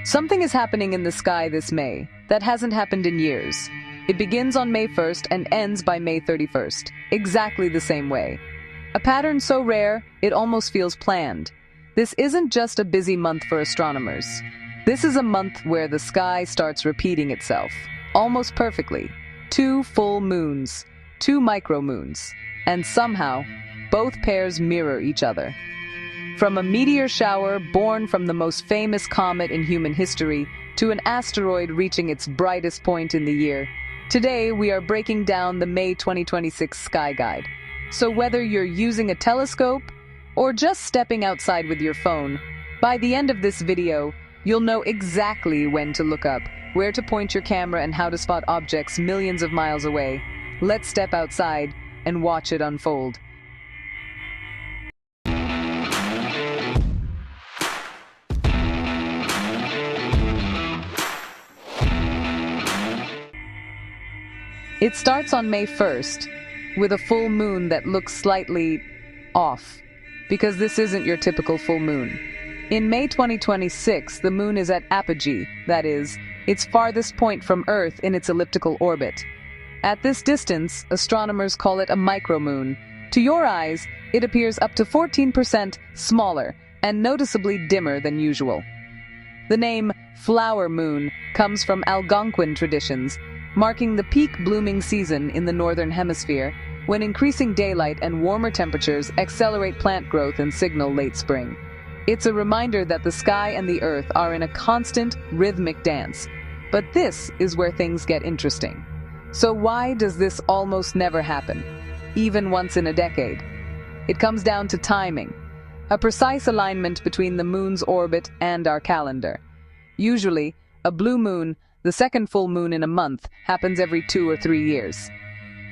Something is happening in the sky this May that hasn't happened in years. It begins on May 1st and ends by May 31st, exactly the same way. A pattern so rare, it almost feels planned. This isn't just a busy month for astronomers. This is a month where the sky starts repeating itself, almost perfectly. 2 full moons, 2 micromoons, and somehow, both pairs mirror each other. From a meteor shower born from the most famous comet in human history to an asteroid reaching its brightest point in the year, today we are breaking down the May 2026 Sky Guide. So whether you're using a telescope or just stepping outside with your phone, by the end of this video, you'll know exactly when to look up, where to point your camera, and how to spot objects millions of miles away. Let's step outside and watch it unfold. It starts on May 1st with a full moon that looks slightly off, because this isn't your typical full moon. In May 2026, the moon is at apogee, that is, its farthest point from Earth in its elliptical orbit. At this distance, astronomers call it a micromoon. To your eyes, it appears up to 14% smaller and noticeably dimmer than usual. The name flower moon comes from Algonquin traditions, marking the peak blooming season in the northern hemisphere, when increasing daylight and warmer temperatures accelerate plant growth and signal late spring. It's a reminder that the sky and the Earth are in a constant, rhythmic dance. But this is where things get interesting. So why does this almost never happen, even once in a decade? It comes down to timing, a precise alignment between the moon's orbit and our calendar. Usually, a blue moon, the second full moon in a month, happens every 2 or 3 years.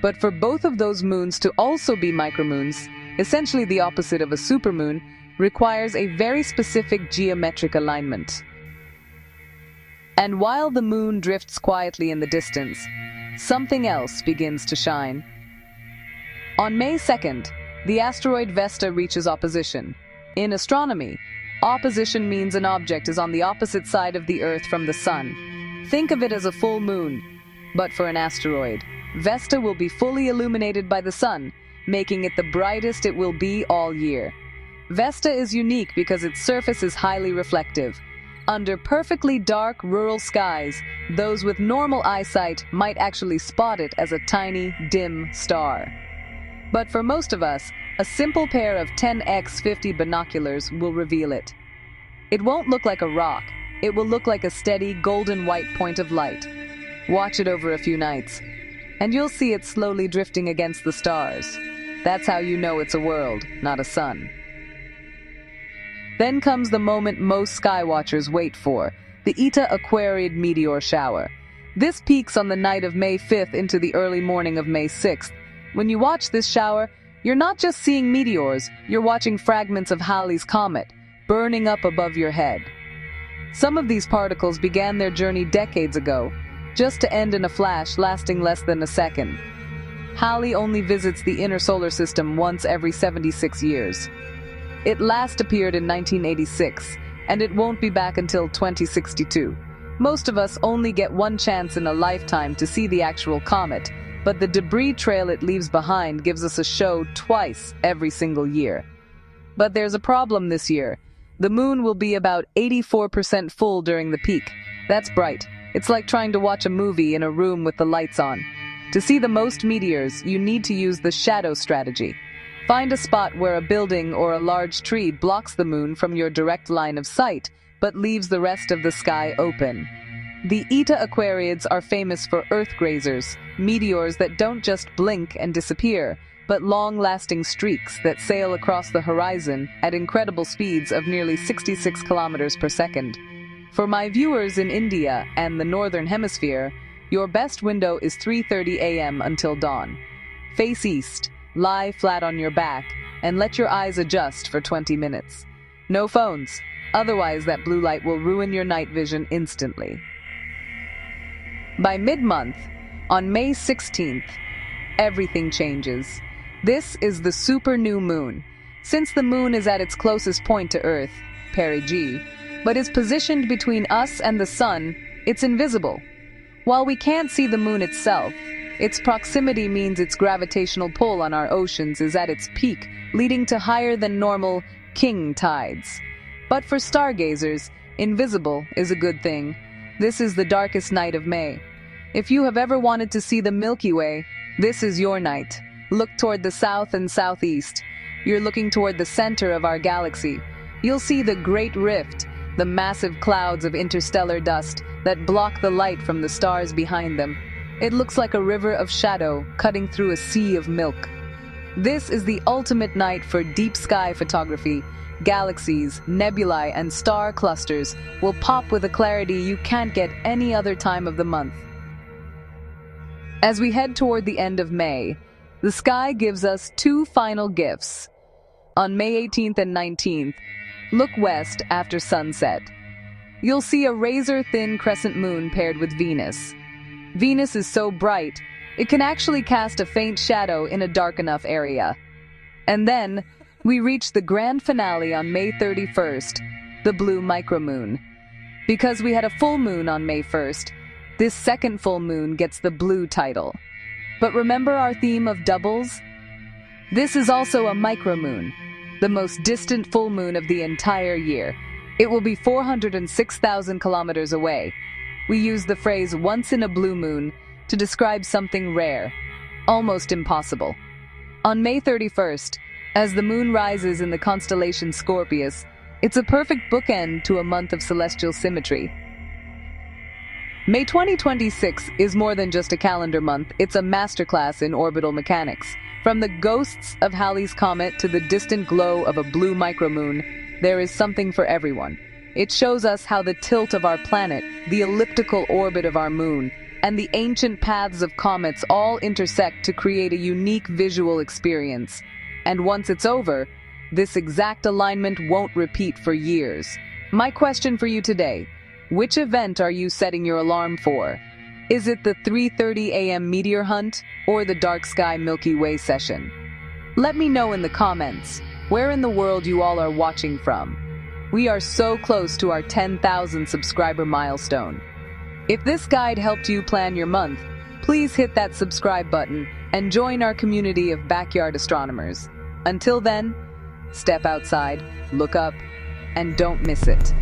But for both of those moons to also be micromoons, essentially the opposite of a supermoon, requires a very specific geometric alignment. And while the moon drifts quietly in the distance, something else begins to shine. On May 2nd, the asteroid Vesta reaches opposition. In astronomy, opposition means an object is on the opposite side of the Earth from the Sun. Think of it as a full moon, but for an asteroid. Vesta will be fully illuminated by the sun, making it the brightest it will be all year. Vesta is unique because its surface is highly reflective. Under perfectly dark rural skies, those with normal eyesight might actually spot it as a tiny, dim star. But for most of us, a simple pair of 10x50 binoculars will reveal it. It won't look like a rock. It will look like a steady, golden white point of light. Watch it over a few nights, and you'll see it slowly drifting against the stars. That's how you know it's a world, not a sun. Then comes the moment most skywatchers wait for, the Eta Aquariid Meteor Shower. This peaks on the night of May 5th into the early morning of May 6th. When you watch this shower, you're not just seeing meteors, you're watching fragments of Halley's Comet, burning up above your head. Some of these particles began their journey decades ago, just to end in a flash lasting less than a second. Halley only visits the inner solar system once every 76 years. It last appeared in 1986, and it won't be back until 2062. Most of us only get one chance in a lifetime to see the actual comet, but the debris trail it leaves behind gives us a show twice every single year. But there's a problem this year. The moon will be about 84% full during the peak. That's bright. It's like trying to watch a movie in a room with the lights on. To see the most meteors, you need to use the shadow strategy. Find a spot where a building or a large tree blocks the moon from your direct line of sight, but leaves the rest of the sky open. The Eta Aquariids are famous for Earth grazers, meteors that don't just blink and disappear, but long-lasting streaks that sail across the horizon at incredible speeds of nearly 66 kilometers per second. For my viewers in India and the Northern Hemisphere, your best window is 3:30 a.m. until dawn. Face east, lie flat on your back, and let your eyes adjust for 20 minutes. No phones, otherwise that blue light will ruin your night vision instantly. By mid-month, on May 16th, everything changes. This is the super new moon. Since the moon is at its closest point to Earth, perigee, but is positioned between us and the sun. It's invisible. While we can't see the moon itself, its proximity means its gravitational pull on our oceans is at its peak, leading to higher than normal king tides. But for stargazers, invisible is a good thing. This is the darkest night of May. If you have ever wanted to see the Milky Way, this is your night. Look toward the south and southeast. You're looking toward the center of our galaxy. You'll see the Great Rift, the massive clouds of interstellar dust that block the light from the stars behind them. It looks like a river of shadow cutting through a sea of milk. This is the ultimate night for deep sky photography. Galaxies, nebulae, and star clusters will pop with a clarity you can't get any other time of the month. As we head toward the end of May, the sky gives us two final gifts. On May 18th and 19th, look west after sunset. You'll see a razor-thin crescent moon paired with Venus. Venus is so bright, it can actually cast a faint shadow in a dark enough area. And then, we reach the grand finale on May 31st, the blue micromoon. Because we had a full moon on May 1st, this second full moon gets the blue title. But remember our theme of doubles? This is also a micromoon, the most distant full moon of the entire year. It will be 406,000 kilometers away. We use the phrase once in a blue moon to describe something rare, almost impossible. On May 31st, as the moon rises in the constellation Scorpius, it's a perfect bookend to a month of celestial symmetry. May 2026 is more than just a calendar month, it's a masterclass in orbital mechanics. From the ghosts of Halley's Comet to the distant glow of a blue micromoon, there is something for everyone. It shows us how the tilt of our planet, the elliptical orbit of our moon, and the ancient paths of comets all intersect to create a unique visual experience. And once it's over, this exact alignment won't repeat for years. My question for you today: which event are you setting your alarm for? Is it the 3:30 a.m. meteor hunt or the dark sky Milky Way session? Let me know in the comments where in the world you all are watching from. We are so close to our 10,000 subscriber milestone. If this guide helped you plan your month, please hit that subscribe button and join our community of backyard astronomers. Until then, step outside, look up, and don't miss it.